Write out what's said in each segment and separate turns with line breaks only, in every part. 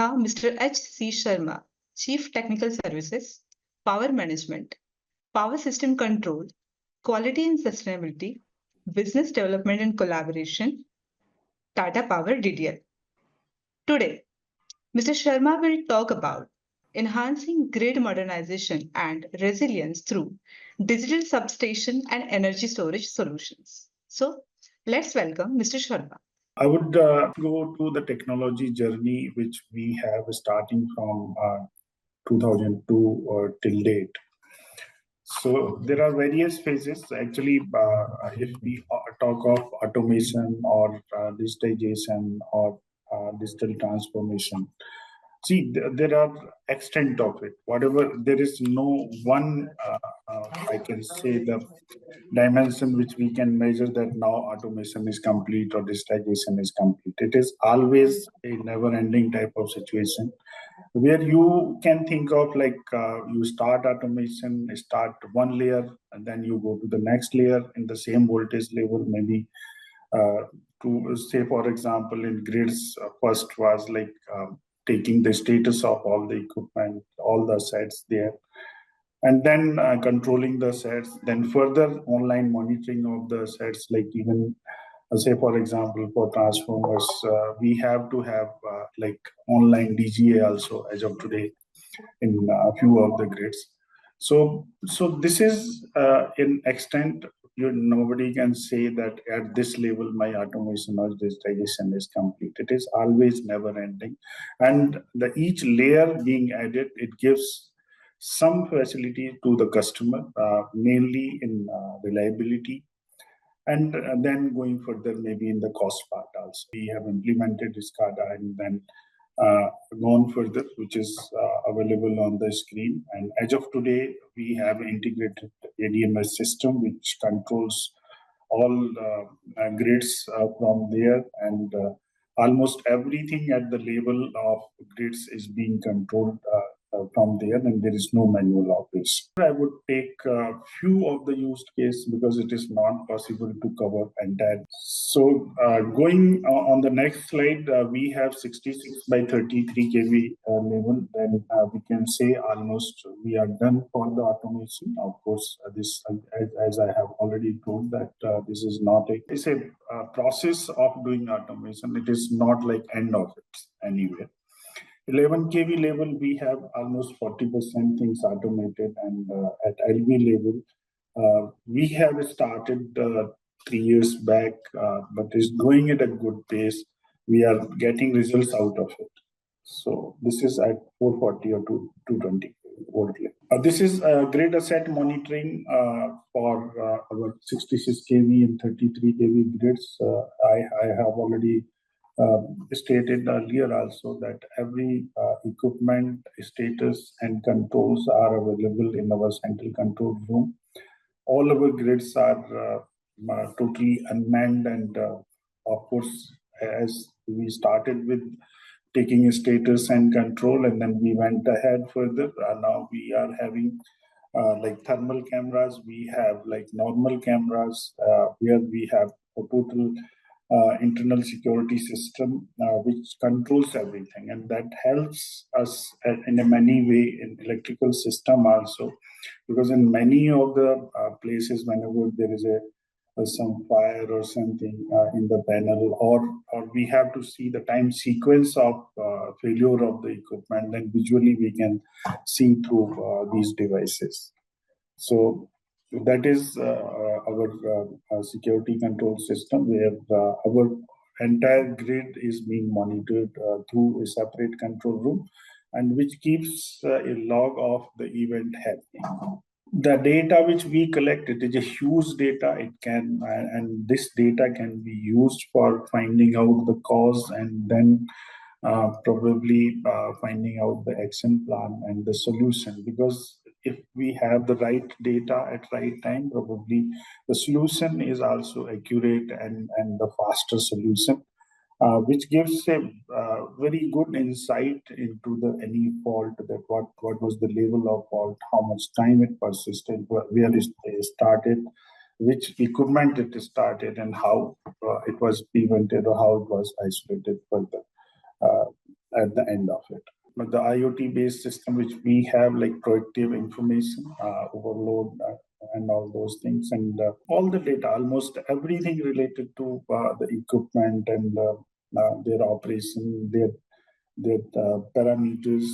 have Mr. H.C. Sharma, Chief Technical Services, Power Management, Power System Control, Quality and Sustainability, Business Development and Collaboration, Tata Power-DDL. Today, Mr. Sharma will talk about enhancing grid modernization and resilience through digital substation and energy storage solutions. So, let's welcome Mr. Sharma.
I would go to the technology journey which we have starting from 2002 till date. So there are various phases. Actually, if we talk of automation or digitization or digital transformation, see, there are extent of it. Whatever, there is no one, I can say, the dimension which we can measure that now automation is complete or digitization is complete. It is always a never-ending type of situation where you can think of like you start automation, start one layer, and then you go to the next layer in the same voltage level, maybe to say, for example, in grids, first was like taking the status of all the equipment, all the sets there, and then controlling the sets, then further online monitoring of the sets, like even say, for example, for transformers, we have to have like online DGA also as of today in a few of the grids. So this is in extent, nobody can say that at this level my automation or digitization is complete. It is always never ending, and each layer being added, it gives some facility to the customer, mainly in reliability, and then going further maybe in the cost part also. We have implemented SCADA and then gone further, which is available on the screen. And as of today, we have integrated ADMS system, which controls all grids from there, and almost everything at the level of grids is being controlled from there, and there is no manual operation. I would take a few of the use case because it is not possible to cover entire. So going on the next slide, we have 66 by 33 kV level. Then we can say almost we are done for the automation. Of course, this, as I have already told, that this is not it's a process of doing automation. It is not like end of it anywhere. 11 kV level, we have almost 40% things automated, and at LV level, we have started 3 years back, but it's going at a good pace. We are getting results out of it. So this is at 440 or 220 volt level. This is grid asset monitoring for our 66 kV and 33 kV grids. I have already stated earlier also that every equipment status and controls are available in our central control room. All our grids are totally unmanned, and of course, as we started with taking a status and control, and then we went ahead further. Now we are having like thermal cameras, we have like normal cameras, where we have a total internal security system which controls everything, and that helps us in a many way in electrical system also, because in many of the places, whenever there is some fire or something in the panel, or we have to see the time sequence of failure of the equipment, then visually we can see through these devices. So that is our security control system, where our entire grid is being monitored through a separate control room, and which keeps a log of the event happening. The data which we collect, it is a huge data. It can, and this data can be used for finding out the cause, and then probably finding out the action plan and the solution. Because if we have the right data at right time, probably the solution is also accurate and the faster solution, which gives a very good insight into any fault, that what was the level of fault, how much time it persisted, where it started, which equipment it started, and how it was prevented or how it was isolated further. at the end of it. But the IoT-based system, which we have like proactive information, overload, and all those things, and all the data, almost everything related to the equipment and their operation, their parameters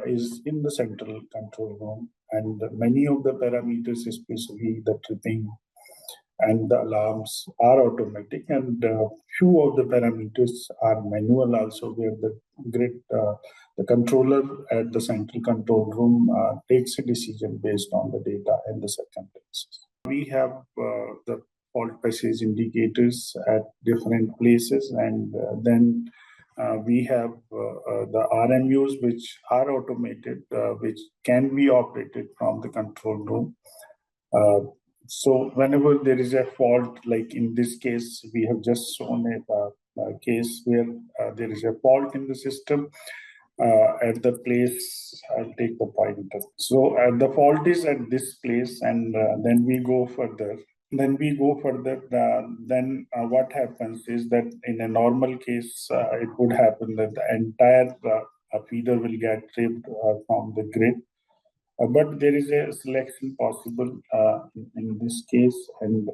is in the central control room, and many of the parameters, especially the tripping and the alarms, are automatic, and few of the parameters are manual also, where the controller at the central control room takes a decision based on the data and the circumstances. We have the fault passage indicators at different places, and then we have the RMUs, which are automated, which can be operated from the control room. So whenever there is a fault, like in this case, we have just shown a case where there is a fault in the system at the place. I'll take the pointer. So the fault is at this place, and then we go further. Then what happens is that in a normal case, it would happen that the entire feeder will get tripped from the grid. But there is a selection possible in this case, and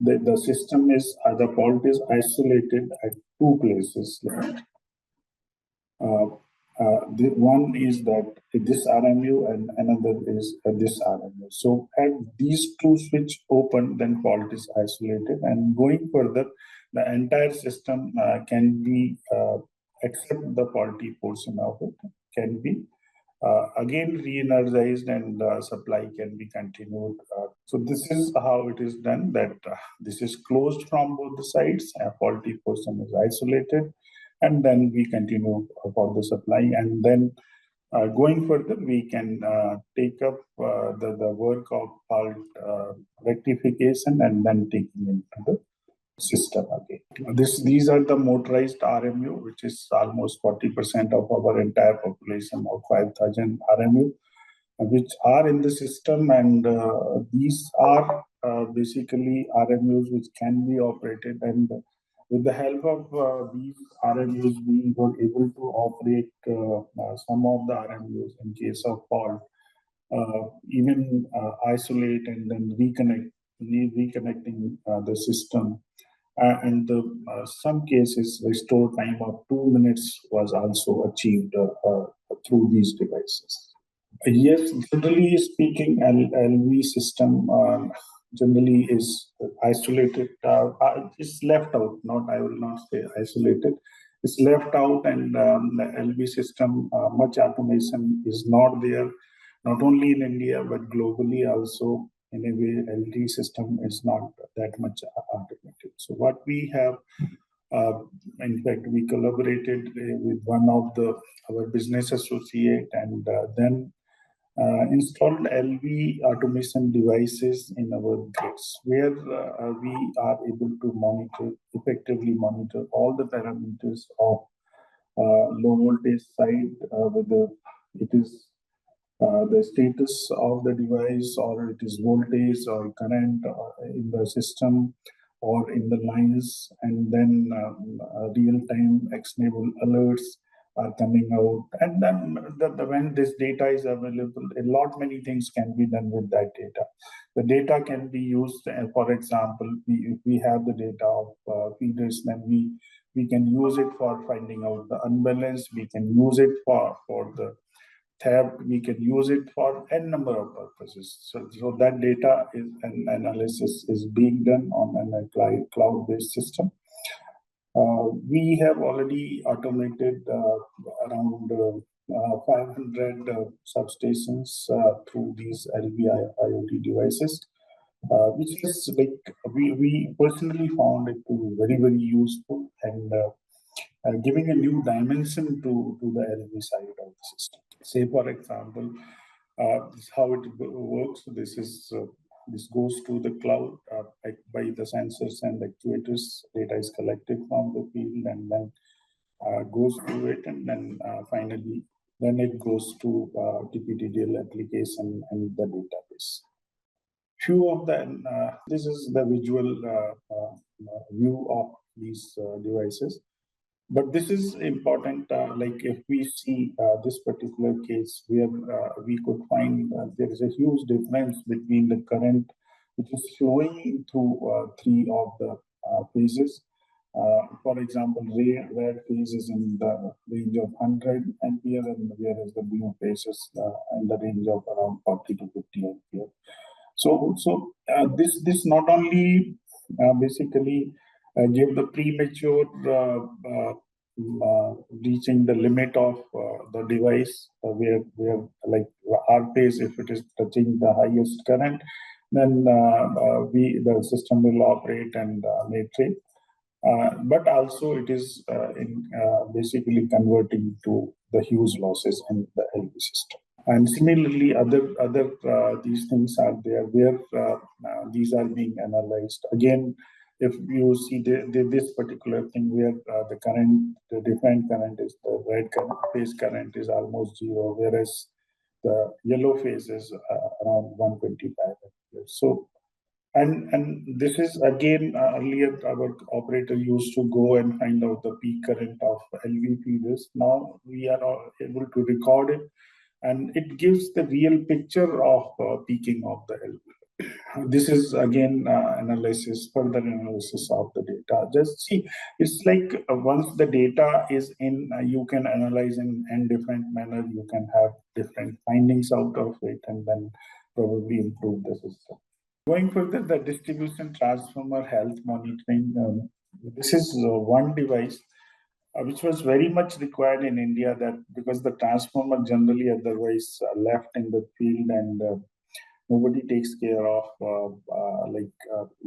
the system is the fault is isolated at two places. The one is that this RMU, and another is this RMU. So at these two switch open, then fault is isolated, and going further, the entire system can be except the faulty portion of it can be again re-energized, and supply can be continued. So this is how it is done, that this is closed from both the sides, a faulty portion is isolated, and then we continue for the supply, and then going further, we can take up the work of fault rectification, and then taking into the system again. These are the motorized RMU, which is almost 40% of our entire population of 5,000 RMU, which are in the system, and these are basically RMUs which can be operated, and with the help of these RMUs, we were able to operate some of the RMUs in case of fault, even isolate and then reconnecting the system. And the some cases, restore time of 2 minutes was also achieved through these devices. Yes, generally speaking, LV system generally is isolated. It's left out. Not, I will not say isolated. It's left out, and the LV system, much automation is not there. Not only in India but globally also. In a way, LV system is not that much automated. So what we have, in fact, we collaborated with one of our business associate, and then installed LV automation devices in our grids, where we are able to effectively monitor all the parameters of low voltage side, whether it is the status of the device, or it is voltage or current in the system or in the lines, and then real-time actionable alerts are coming out. And then when this data is available, many things can be done with that data. The data can be used, for example, if we have the data of feeders, then we can use it for finding out the unbalance. We can use it for the theft. We can use it for n number of purposes. So that data is an analysis is being done on a cloud-based system. We have already automated around 500 substations through these LV IoT devices, which is like we personally found it to be very, very useful, and giving a new dimension to the LV side of the system. Say, for example, this is how it works. This goes to the cloud by the sensors and actuators. Data is collected from the field, and then goes to it, and then finally, then it goes to TPDDL application and the database. Few of them. This is the visual view of these devices. But this is important. Like if we see this particular case, where we could find there is a huge difference between the current which is flowing through three of the phases. For example, red phase is in the range of 100 ampere, and whereas the blue phase is in the range of around 40 to 50 ampere. This not only basically give the premature reaching the limit of the device, where like our phase, if it is touching the highest current, then the system will operate and may trip. But also it is basically converting to the huge losses in the LV system. And similarly, other these things are there where these are being analyzed. Again, if you see this particular thing where the defined current is the red current, phase current is almost zero, whereas the yellow phase is around 125 amperes. So, and this is again earlier our operator used to go and find out the peak current of LV feeders. Now we are able to record it, and it gives the real picture of peaking of the LV. This is again further analysis of the data. Just see, it's like once the data is in, you can analyze in different manner. You can have different findings out of it, and then probably improve the system. Going further, the distribution transformer health monitoring. This is one device which was very much required in India, that because the transformer generally otherwise left in the field, and nobody takes care of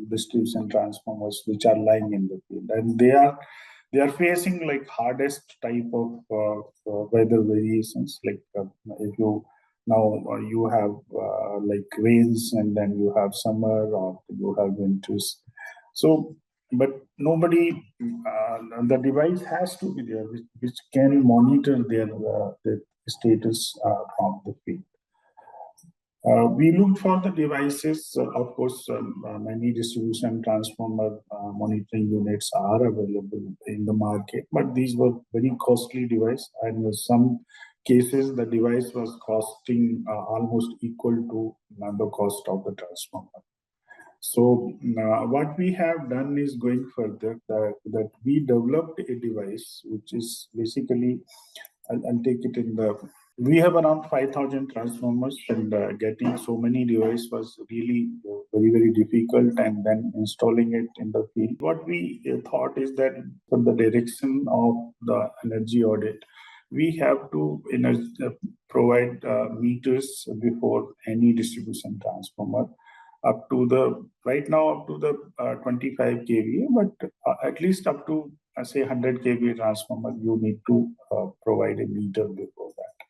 distribution transformers which are lying in the field, and they are facing like hardest type of weather variations. Like if you now you have like rains, and then you have summer, or you have winters. So, but nobody, the device has to be there which can monitor their status from the field. We looked for the devices. Of course, many distribution transformer monitoring units are available in the market, but these were very costly device, and in some cases the device was costing almost equal to the cost of the transformer. So what we have done is going further, that we developed a device which is basically, I'll take it in the, we have around 5,000 transformers, and getting so many devices was really very difficult, and then installing it in the field. What we thought is that from the direction of the energy audit, we have to provide meters before any distribution transformer up to the, right now up to the 25 kVA, but at least up to say 100 kVA transformer, you need to provide a meter before that.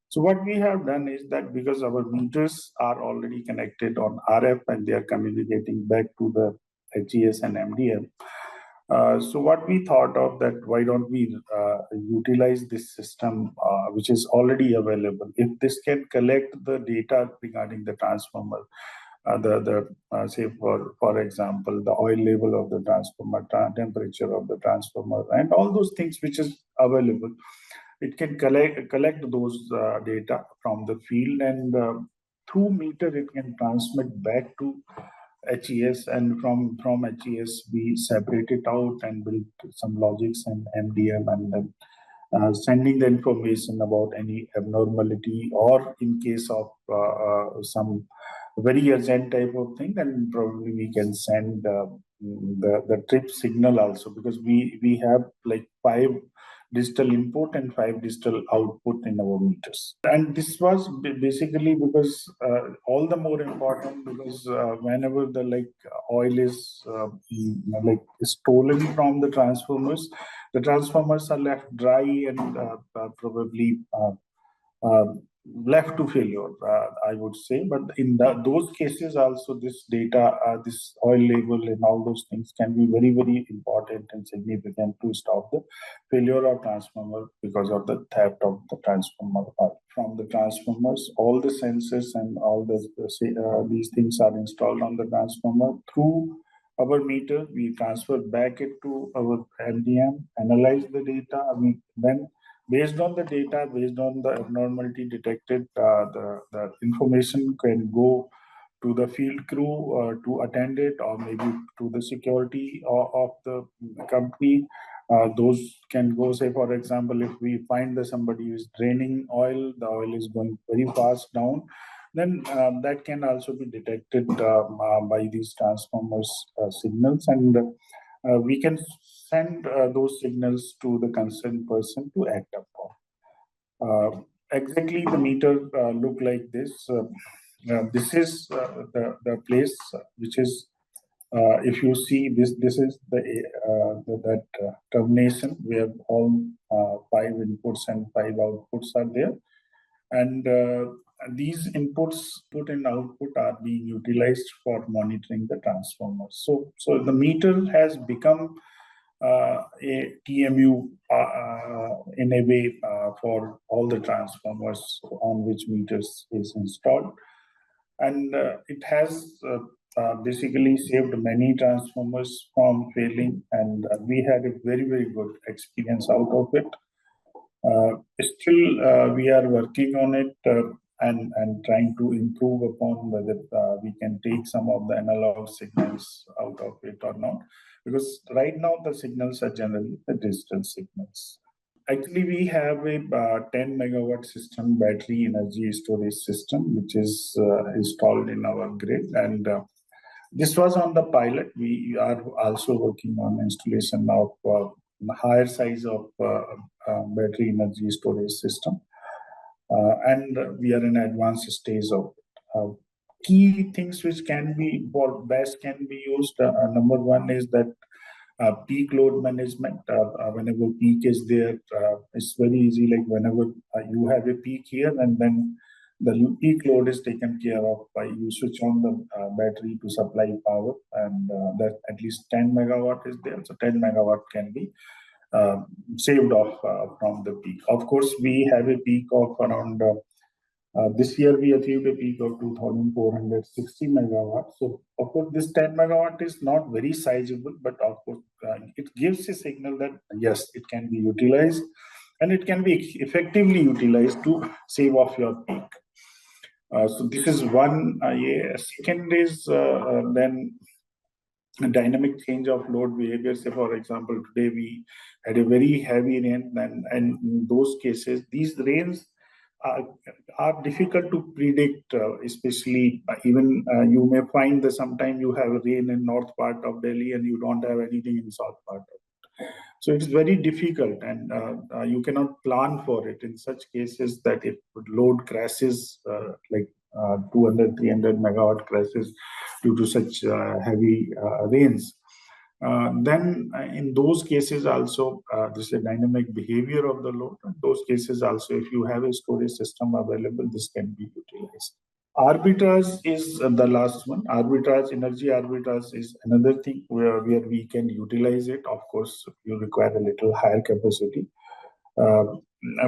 So what we have done is that because our meters are already connected on RF, and they are communicating back to the HES and MDM. So what we thought of, that why don't we utilize this system which is already available. If this can collect the data regarding the transformer, say for example, the oil level of the transformer, temperature of the transformer, and all those things which is available, it can collect those data from the field, and through meter it can transmit back to HES, and from HES we separate it out and build some logics and MDM, and then sending the information about any abnormality, or in case of some very urgent type of thing, then probably we can send the trip signal also, because we have like 5 digital input and 5 digital output in our meters. And this was basically because all the more important, because whenever the oil is like stolen from the transformers are left dry, and probably left to failure, I would say. But in those cases also, this data, this oil label and all those things can be very important and significant to stop the failure of transformer because of the theft of the transformer oil from the transformers. All the sensors and all these things are installed on the transformer. Through our meter, we transfer back it to our MDM, analyze the data. Then, based on the data, based on the abnormality detected, the information can go to the field crew to attend it, or maybe to the security of the company. Those can go, say, for example, if we find that somebody is draining oil, the oil is going very fast down, then that can also be detected by these transformers signals, and we can send those signals to the concerned person to act upon. Exactly, the meter look like this. This is the place which is, if you see this is that termination where all 5 inputs and 5 outputs are there, and these inputs, put and output, are being utilized for monitoring the transformers. So the meter has become a TMU in a way for all the transformers on which meters is installed, and it has basically saved many transformers from failing, and we had a very good experience out of it. Still, we are working on it and trying to improve upon whether we can take some of the analog signals out of it or not. Because right now the signals are generally the digital signals. Actually, we have a 10 megawatt system battery energy storage system, which is installed in our grid. And this was on the pilot. We are also working on installation of higher size of battery energy storage system. And we are in advanced stage of key things which can be, or best can be used. Number one is that peak load management. Whenever peak is there, it's very easy. Like whenever you have a peak here, and then the peak load is taken care of by you switch on the battery to supply power, and that at least 10 megawatt is there. So 10 megawatt can be saved off from the peak. Of course, we have a peak of around this year we achieved a peak of 2,460 megawatts. So, of course, this 10 megawatt is not very sizable, but of course, it gives a signal that yes, it can be utilized, and it can be effectively utilized to save off your peak. So this is one. Yeah. Second is then a dynamic change of load behavior. Say, for example, today we had a very heavy rain, and in those cases, these rains are difficult to predict, especially even you may find that sometimes you have rain in north part of Delhi and you don't have anything in south part of it. So it's very difficult, and you cannot plan for it. In such cases, that if load crashes, like 200, 300 megawatt crashes due to such heavy rains, then in those cases also, this is a dynamic behavior of the load. In those cases also, if you have a storage system available, this can be utilized. Arbitrage is the last one. Arbitrage, energy arbitrage is another thing where we can utilize it. Of course, you require a little higher capacity.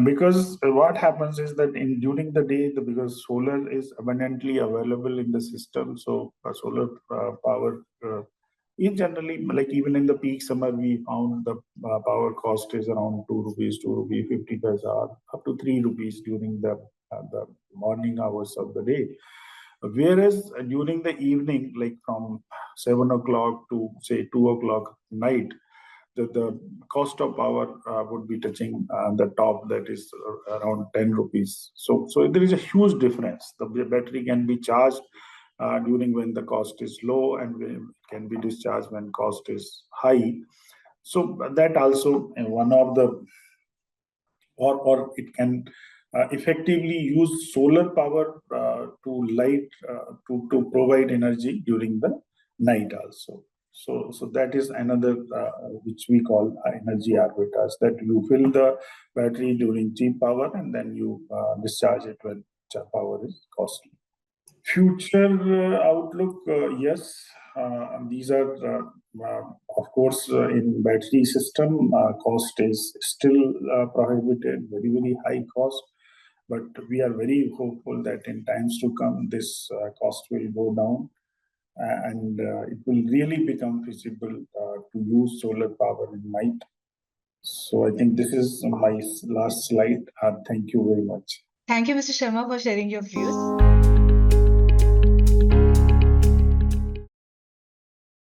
Because what happens is that during the day, because solar is abundantly available in the system, so solar power in generally, like even in the peak summer, we found the power cost is around 2 rupees, 2 rupees 50 paisa, up to 3 rupees during the morning hours of the day. Whereas during the evening, like from 7 o'clock to say 2 o'clock night, the cost of power would be touching the top, that is around 10 rupees. So there is a huge difference. The battery can be charged during when the cost is low, and it can be discharged when cost is high. So that also one of the, or it can effectively use solar power to light, to provide energy during the night also. So that is another which we call energy arbitrage, that you fill the battery during cheap power and then you discharge it when power is costly. Future outlook, yes, these are, of course, in battery system, cost is still prohibited, very high cost. But we are very hopeful that in times to come, this cost will go down. and it will really become feasible to use solar power in night. So I think this is my last slide. Thank you very much.
Thank you, Mr. Sharma, for sharing your views.